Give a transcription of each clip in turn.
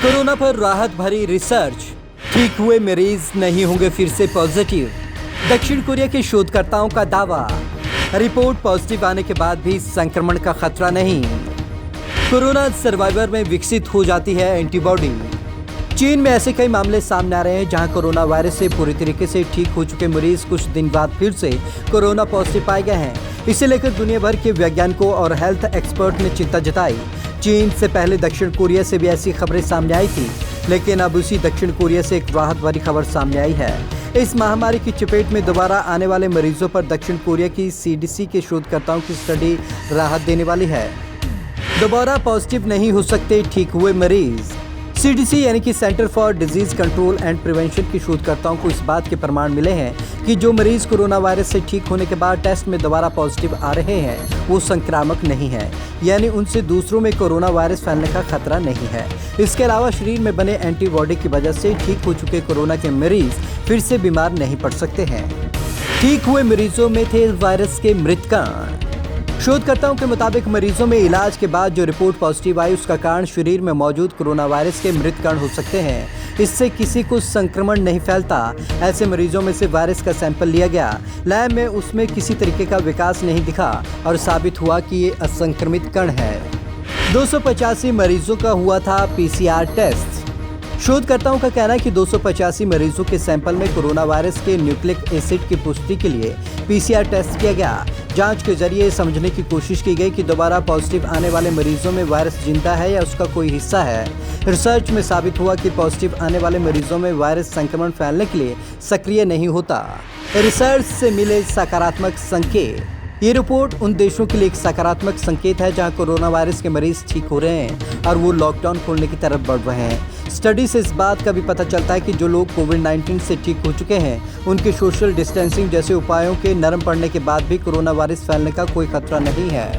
Corona पर राहत भरी रिसर्च, ठीक हुए मरीज नहीं होंगे फिर से पॉजिटिव। दक्षिण कोरिया के शोधकर्ताओं का दावा, रिपोर्ट पॉजिटिव आने के बाद भी संक्रमण का खतरा नहीं। कोरोना सर्वाइवर में विकसित हो जाती है एंटीबॉडी। चीन में ऐसे कई मामले सामने आ रहे हैं जहां कोरोना वायरस से पूरी तरीके से ठीक हो चुके मरीज कुछ दिन बाद फिर से कोरोना पॉजिटिव पाए गए हैं। इसे लेकर दुनिया भर के वैज्ञानिकों और हेल्थ एक्सपर्ट ने चिंता जताई। चीन से पहले दक्षिण कोरिया से भी ऐसी खबरें सामने आई थी, लेकिन अब उसी दक्षिण कोरिया से एक राहत भरी खबर सामने आई है। इस महामारी की चपेट में दोबारा आने वाले मरीजों पर दक्षिण कोरिया की सीडीसी के शोधकर्ताओं की स्टडी राहत देने वाली है। दोबारा पॉजिटिव नहीं हो सकते ठीक हुए मरीज। सीडीसी यानी कि centre for disease control and prevention के शोधकर्ताओं को इस बात के प्रमाण मिले हैं कि जो मरीज कोरोना वायरस से ठीक होने के बाद टेस्ट में दोबारा पॉजिटिव आ रहे हैं वो संक्रामक नहीं है, यानी उनसे दूसरों में कोरोना वायरस फैलने का खतरा नहीं है। इसके अलावा शरीर में बने एंटीबॉडी की वजह से ठीक हो चुके कोरोना के मरीज फिर से बीमार नहीं पड़ सकते हैं। ठीक हुए मरीजों में थे वायरस के मृतकण। शोधकर्ताओं के मुताबिक मरीजों में इलाज के बाद जो रिपोर्ट पॉजिटिव आई उसका कारण शरीर में मौजूद कोरोना वायरस के मृत कण हो सकते हैं। इससे किसी को संक्रमण नहीं फैलता। ऐसे मरीजों में से वायरस का सैंपल लिया गया, लैब में उसमें किसी तरीके का विकास नहीं दिखा और साबित हुआ कि ये असंक्रमित कण है। 285 मरीजों का हुआ था पीसीआर टेस्ट। शोधकर्ताओं का कहना है कि 285 मरीजों के सैंपल में कोरोना वायरस के न्यूक्लिक एसिड की पुष्टि के लिए पीसीआर टेस्ट किया गया। जांच के जरिए समझने की कोशिश की गई कि दोबारा पॉजिटिव आने वाले मरीजों में वायरस जिंदा है या उसका कोई हिस्सा है। रिसर्च में साबित हुआ कि पॉजिटिव आने वाले मरीजों में वायरस संक्रमण फैलने के लिए सक्रिय नहीं होता। रिसर्च से मिले सकारात्मक संकेत। ये रिपोर्ट उन देशों के लिए एक सकारात्मक संकेत है जहां कोरोना वायरस के मरीज ठीक हो रहे हैं और वो लॉकडाउन खोलने की तरफ बढ़ रहे हैं। स्टडी से इस बात का भी पता चलता है कि जो लोग कोविड-19 से ठीक हो चुके हैं उनके सोशल डिस्टेंसिंग जैसे उपायों के नरम पड़ने के बाद भी कोरोना वायरस फैलने का कोई खतरा नहीं है।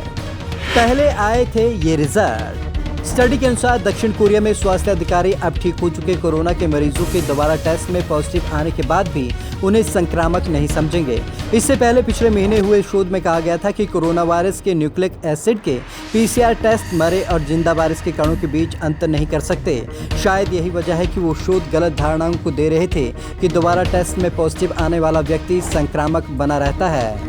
पहले आए थे ये रिजल्ट। स्टडी के अनुसार दक्षिण कोरिया में स्वास्थ्य अधिकारी अब ठीक हो चुके कोरोना के मरीजों के दोबारा टेस्ट में पॉजिटिव आने के बाद भी उन्हें संक्रामक नहीं समझेंगे। इससे पहले पिछले महीने हुए शोध में कहा गया था कि कोरोना वायरस के न्यूक्लिक एसिड के पीसीआर टेस्ट मरे और जिंदा वायरस के कणों के बीच अंतर नहीं कर सकते। शायद यही वजह है कि वो शोध गलत धारणाओं को दे रहे थे कि दोबारा टेस्ट में पॉजिटिव आने वाला व्यक्ति संक्रामक बना रहता है।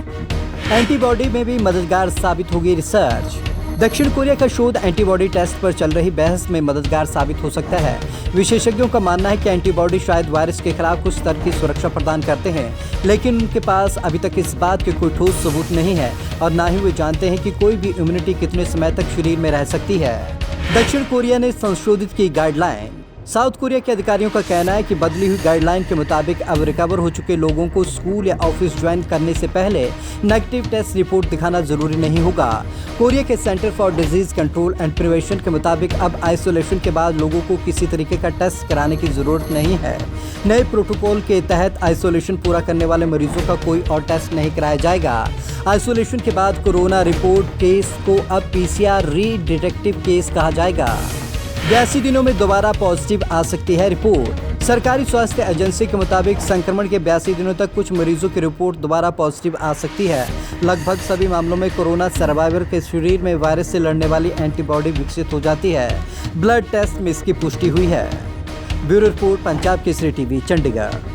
एंटीबॉडी में भी मददगार साबित होगी रिसर्च। दक्षिण कोरिया का शोध एंटीबॉडी टेस्ट पर चल रही बहस में मददगार साबित हो सकता है। विशेषज्ञों का मानना है कि एंटीबॉडी शायद वायरस के खिलाफ कुछ स्तर की सुरक्षा प्रदान करते हैं, लेकिन उनके पास अभी तक इस बात के कोई ठोस सबूत नहीं है और ना ही वे जानते हैं कि कोई भी इम्यूनिटी कितने समय तक शरीर में रह सकती है। दक्षिण कोरिया ने संशोधित की गाइडलाइन। साउथ कोरिया के अधिकारियों का कहना है कि बदली हुई गाइडलाइन के मुताबिक अब रिकवर हो चुके लोगों को स्कूल या ऑफिस ज्वाइन करने से पहले नेगेटिव टेस्ट रिपोर्ट दिखाना जरूरी नहीं होगा। कोरिया के centre for disease control and prevention के मुताबिक अब आइसोलेशन के बाद लोगों को किसी तरीके का टेस्ट कराने की जरूरत नहीं है। नए प्रोटोकॉल के तहत आइसोलेशन पूरा करने वाले मरीजों का कोई और टेस्ट नहीं कराया जाएगा। आइसोलेशन के बाद कोरोना रिपोर्ट केस को अब पीसीआर री-डिटेक्टिव केस कहा जाएगा। 82 दिनों में दोबारा पॉजिटिव आ सकती है रिपोर्ट। सरकारी स्वास्थ्य एजेंसी के मुताबिक संक्रमण के 82 दिनों तक कुछ मरीजों की रिपोर्ट दोबारा पॉजिटिव आ सकती है। लगभग सभी मामलों में कोरोना सर्वाइवर के शरीर में वायरस से लड़ने वाली एंटीबॉडी विकसित हो जाती है। ब्लड टेस्ट में इसकी पुष्टि हुई है। Bureau report, Punjab Kesari TV, Chandigarh.